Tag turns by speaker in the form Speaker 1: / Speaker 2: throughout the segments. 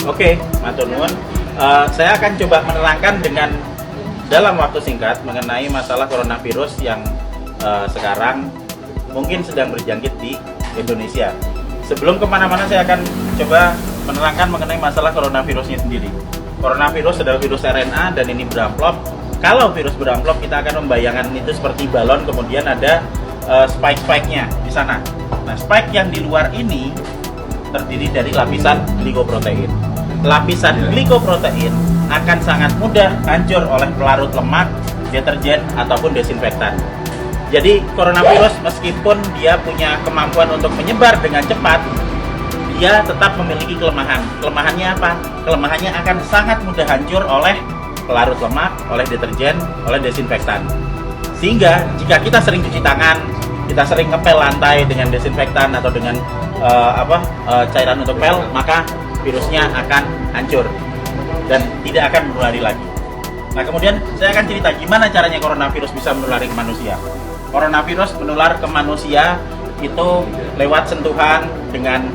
Speaker 1: Oke, matur nuwun. Saya akan coba menerangkan dengan dalam waktu singkat mengenai masalah coronavirus yang sekarang mungkin sedang berjangkit di Indonesia. Sebelum kemana-mana, saya akan coba menerangkan mengenai masalah coronavirusnya sendiri. Coronavirus adalah virus RNA dan ini beramplop. Kalau virus beramplop, kita akan membayangkan itu seperti balon, kemudian ada spike-spike-nya di sana. Nah, spike yang di luar ini terdiri dari lapisan glikoprotein. Lapisan glikoprotein akan sangat mudah hancur oleh pelarut lemak, deterjen, ataupun desinfektan. Jadi coronavirus meskipun dia punya kemampuan untuk menyebar dengan cepat, dia tetap memiliki kelemahan. Kelemahannya apa? Kelemahannya akan sangat mudah hancur oleh pelarut lemak, oleh deterjen, oleh desinfektan. Sehingga jika kita sering cuci tangan, kita sering ngepel lantai dengan desinfektan atau dengan cairan untuk pel, maka virusnya akan hancur dan tidak akan menulari lagi. Nah, kemudian saya akan cerita gimana caranya coronavirus bisa menulari ke manusia. Coronavirus menular ke manusia itu lewat sentuhan dengan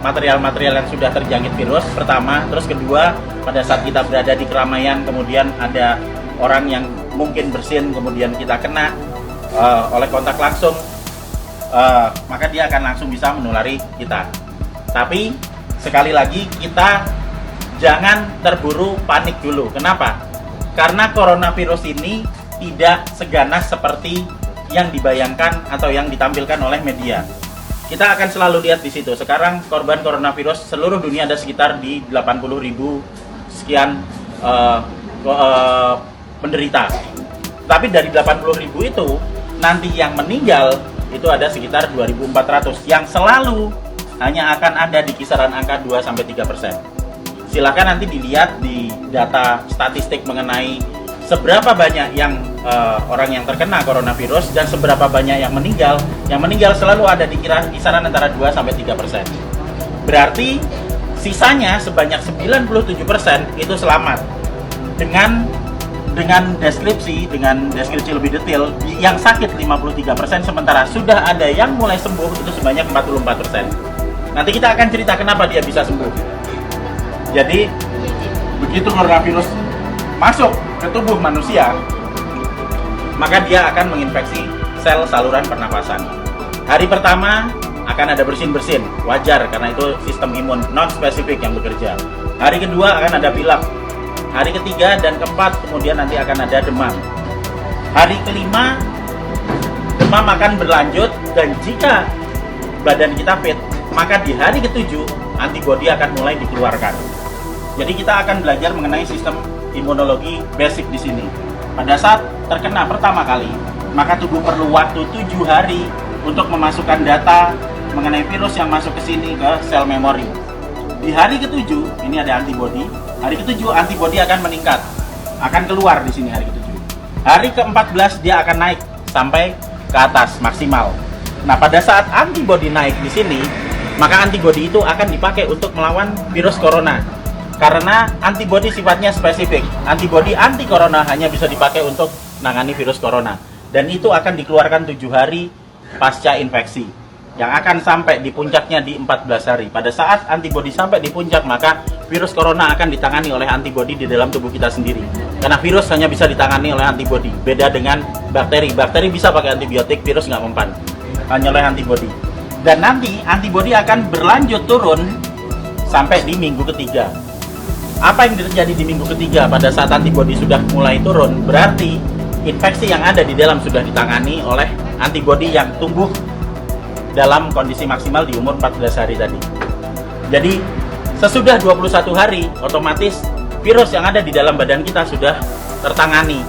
Speaker 1: material-material yang sudah terjangkit virus pertama, terus kedua pada saat kita berada di keramaian, kemudian ada orang yang mungkin bersin, kemudian kita kena oleh kontak langsung, maka dia akan langsung bisa menulari kita. Tapi sekali lagi kita jangan terburu panik dulu. Kenapa? Karena coronavirus ini tidak seganas seperti yang dibayangkan atau yang ditampilkan oleh media. Kita akan selalu lihat di situ. Sekarang korban coronavirus seluruh dunia ada sekitar di 80.000 sekian penderita. Tapi dari 80.000 itu nanti yang meninggal itu ada sekitar 2.400 yang selalu hanya akan ada di kisaran angka 2-3%. Silakan nanti dilihat di data statistik mengenai seberapa banyak yang orang yang terkena coronavirus dan seberapa banyak yang meninggal. Yang meninggal selalu ada di kisaran antara 2-3%. Berarti sisanya sebanyak 97% itu selamat. Dengan deskripsi lebih detail, yang sakit 53%, sementara sudah ada yang mulai sembuh itu sebanyak 44%. Nanti kita akan cerita kenapa dia bisa sembuh. Jadi begitu coronavirus masuk ke tubuh manusia, maka dia akan menginfeksi sel saluran pernapasan. Hari pertama akan ada bersin-bersin, wajar karena itu sistem imun non-spesifik yang bekerja. Hari kedua akan ada pilek. Hari ketiga dan keempat kemudian nanti akan ada demam. Hari kelima demam akan berlanjut, dan jika badan kita fit, maka di hari ketujuh antibodi akan mulai dikeluarkan. Jadi kita akan belajar mengenai sistem imunologi basic di sini. Pada saat terkena pertama kali, maka tubuh perlu waktu 7 hari untuk memasukkan data mengenai virus yang masuk ke sini ke sel memori. Di hari ketujuh ini ada antibodi. Hari ketujuh antibodi akan meningkat, akan keluar di sini hari ketujuh. Hari ke-14 dia akan naik sampai ke atas maksimal. Nah, pada saat antibodi naik di sini, maka antibodi itu akan dipakai untuk melawan virus corona. Karena antibodi sifatnya spesifik. Antibodi anti corona hanya bisa dipakai untuk menangani virus corona. Dan itu akan dikeluarkan 7 hari pasca infeksi, yang akan sampai di puncaknya di 14 hari. Pada saat antibodi sampai di puncak, maka virus corona akan ditangani oleh antibodi di dalam tubuh kita sendiri. Karena virus hanya bisa ditangani oleh antibodi. Beda dengan bakteri. Bakteri bisa pakai antibiotik, virus nggak mempan. Hanya oleh antibodi. Dan nanti antibodi akan berlanjut turun sampai di minggu ketiga. Apa yang terjadi di minggu ketiga pada saat antibodi sudah mulai turun? Berarti infeksi yang ada di dalam sudah ditangani oleh antibodi yang tumbuh dalam kondisi maksimal di umur 14 hari tadi. Jadi sesudah 21 hari, otomatis virus yang ada di dalam badan kita sudah tertangani.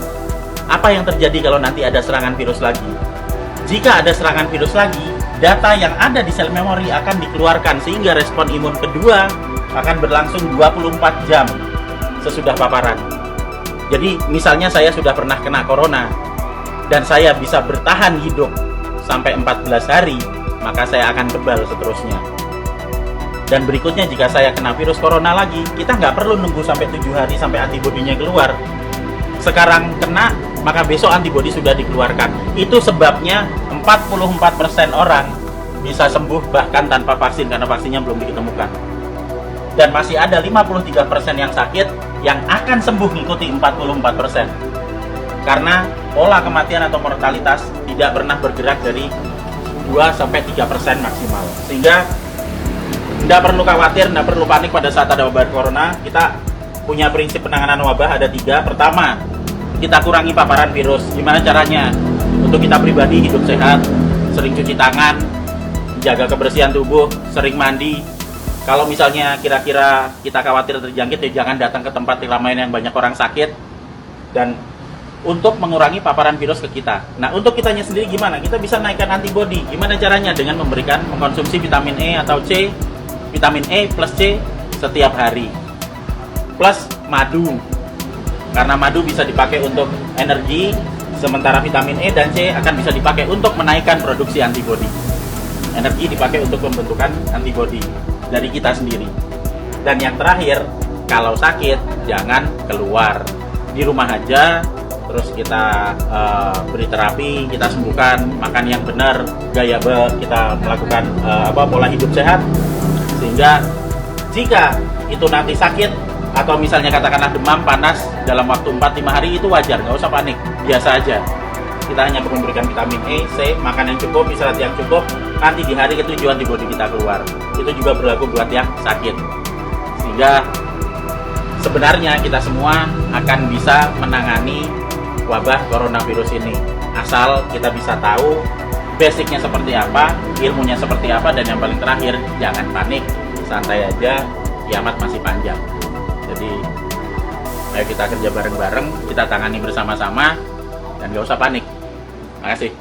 Speaker 1: Apa yang terjadi kalau nanti ada serangan virus lagi? Jika ada serangan virus lagi, data yang ada di sel memori akan dikeluarkan sehingga respon imun kedua akan berlangsung 24 jam sesudah paparan. Jadi misalnya saya sudah pernah kena corona dan saya bisa bertahan hidup sampai 14 hari, maka saya akan kebal seterusnya. Dan berikutnya jika saya kena virus corona lagi, kita nggak perlu nunggu sampai 7 hari sampai antibodinya keluar. Sekarang kena, maka besok antibodi sudah dikeluarkan. Itu sebabnya 44% orang bisa sembuh bahkan tanpa vaksin, karena vaksinnya belum ditemukan. dan masih ada 53% yang sakit yang akan sembuh mengikuti 44%. Karena pola kematian atau mortalitas tidak pernah bergerak dari 2-3% maksimal. Sehingga tidak perlu khawatir, tidak perlu panik pada saat ada wabah corona. Kita punya prinsip penanganan wabah ada 3. Pertama, kita kurangi paparan virus. Gimana caranya? Untuk kita pribadi hidup sehat, sering cuci tangan, jaga kebersihan tubuh, sering mandi. Kalau misalnya kira-kira kita khawatir terjangkit, ya jangan datang ke tempat keramaian yang banyak orang sakit. Dan untuk mengurangi paparan virus ke kita. Nah, untuk kitanya sendiri gimana? Kita bisa naikkan antibodi. Gimana caranya? Dengan mengkonsumsi vitamin E atau C, vitamin E plus C setiap hari. Plus madu. Karena madu bisa dipakai untuk energi, sementara vitamin E dan C akan bisa dipakai untuk menaikkan produksi antibodi. Energi dipakai untuk pembentukan antibodi dari kita sendiri. Dan yang terakhir, kalau sakit jangan keluar. Di rumah aja, terus kita beri terapi, kita sembuhkan, makan yang benar, kita melakukan pola hidup sehat, sehingga jika itu nanti sakit atau misalnya katakanlah demam, panas dalam waktu 4-5 hari, itu wajar, nggak usah panik, biasa aja. Kita hanya perlu memberikan vitamin E, C, makan yang cukup, istirahat yang cukup, nanti di hari ketujuh antibodi kita keluar. Itu juga berlaku buat yang sakit. Sehingga sebenarnya kita semua akan bisa menangani wabah coronavirus ini, asal kita bisa tahu basicnya seperti apa, ilmunya seperti apa, dan yang paling terakhir, jangan panik, santai aja, kiamat masih panjang. Jadi ayo kita kerja bareng-bareng, kita tangani bersama-sama, dan gak usah panik. Makasih.